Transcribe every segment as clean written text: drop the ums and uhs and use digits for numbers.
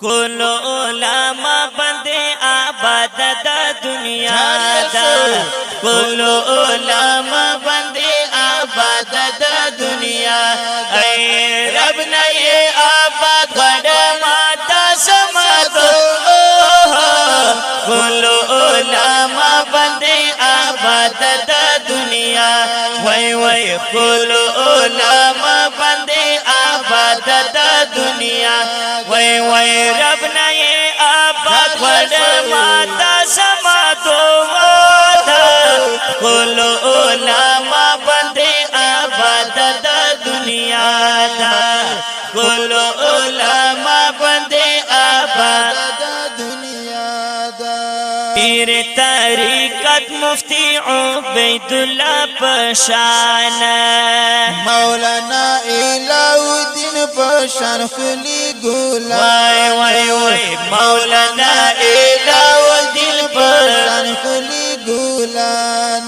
کل علماء بندے آباد دا دنیا دا کل علماء بندے آباد دا دنیا اے رب نے یہ آباد بڑا ماتا سماتو کل علماء بندے آباد دا دنیا وی وی کل علماء بندے آباد دا دنیا وی وی رب نے یہ آباد بڑا ماتا سماتو کل علماء بندے آباد دا دنیا دا کل علماء بندے آباد دا دنیا دا پیر طریقت مفتی عبید اللہ پشان مولانا الہ الدین پشان خلی گولا وای وای وای مولانا الہ الدین پشان خلی گولان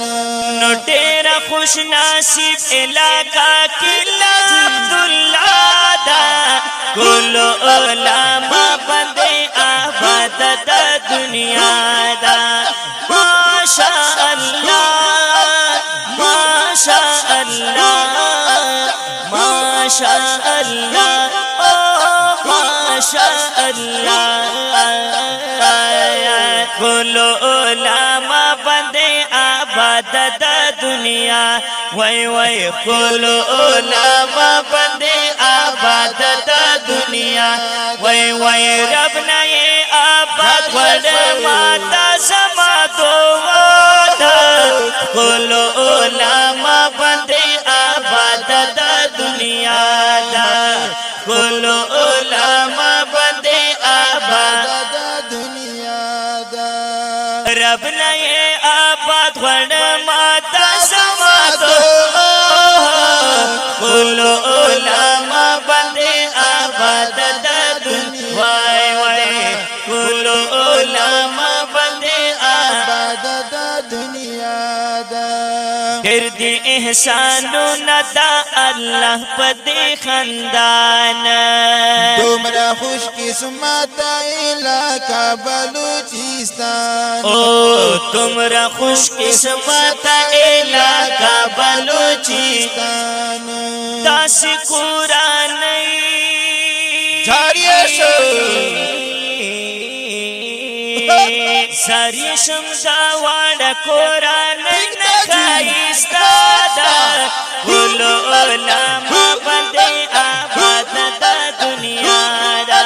نو تیرا خوش نصیب علاقہ قلعہ عبداللہ دا کل علماء بندے آباد دا دنیا دا ماشاء اللہ ماشاء اللہ ماشاء اللہ ماشاء اللہ کل علماء بندے آباد دا دنیا وی وی کل علماء بندے آباد دا دنیا وی وی رب نے یہ آباد بڑا ماتا سماتو کل علماء بندے آباد دا دنیا دا کل علماء بندے آباد دا دنیا دا رب نے یہ آباد بڑا ماتا سماتو کل علماء بندے آباد دا دنیا وای وای کل علماء بندے آباد دا دنیا دا دی احسانو ندا اللہ پدی خاندان تمرا خوش قسمت علاقہ بلوچستان او تمرا خوش قسمت علاقہ بلوچستان داس قرآن جاریہ شو ساری شمدا واڑا قرآن نخائستا دا کل علماء بندے آباد دا دنیا دا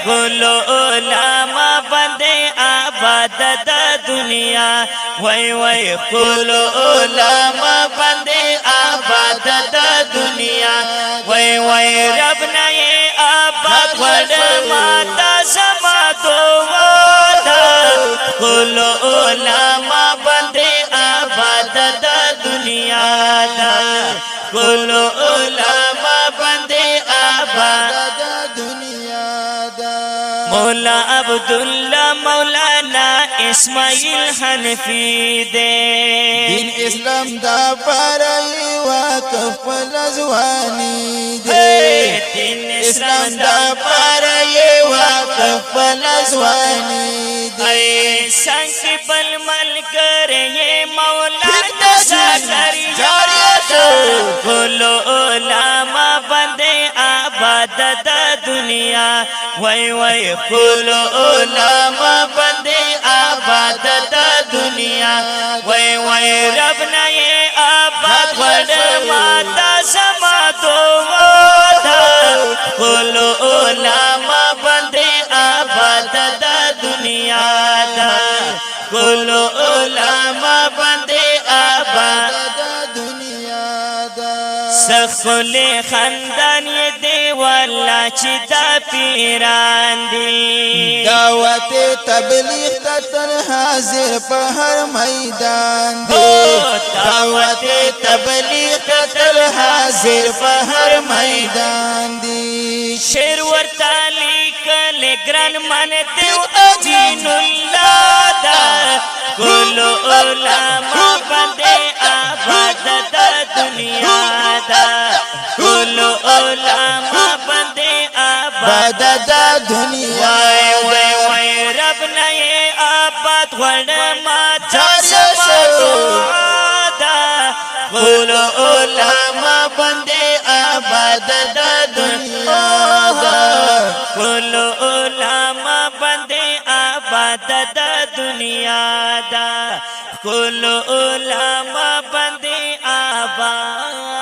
کل علماء بندے آباد دا دنیا وی وی کل علماء بندے آباد دا دنیا وی وی رب نے یہ آباد بڑا ماتا سماتو کل علماء بندے آباد دا دنیا دا کل علماء بندے آباد دا دنیا دا مولا عبداللہ مولانا اسماعیل حنفی دے دین اسلام دا پرائی واقف لزوانی دے دین اسلام دا پرائی واقف لزوانی دے اے سنگ بل مل کر یہ مولا دسا کر کل علماء بندے آباد دا دنیا وی وی کل علماء بندے آباد دا دنیا وی وی رب نے یہ آباد بڑا ماتا سماتو کل علماء بندے آباد دا دنیا دا کل علماء بندے آباد دا دنیا دا سخل خاندان یہ دے والا چدا پیران دی دعوت تبلیغ تر حاضر پہر میدان دے دعوت تبلیغ تر حاضر پہر میدان دی شیر ورطالی کلی گران من دیو امین اللہ دا کلو علماء بندے آباد دا دنیا دا کلو علماء بندے آباد دا دنیا وای رب نے آباد غړما چاشمو دا کلو علماء بندے آباد دا دنیا دا کلو علماء بندے آباد دا دنیا دا کلو علماء بندے آباد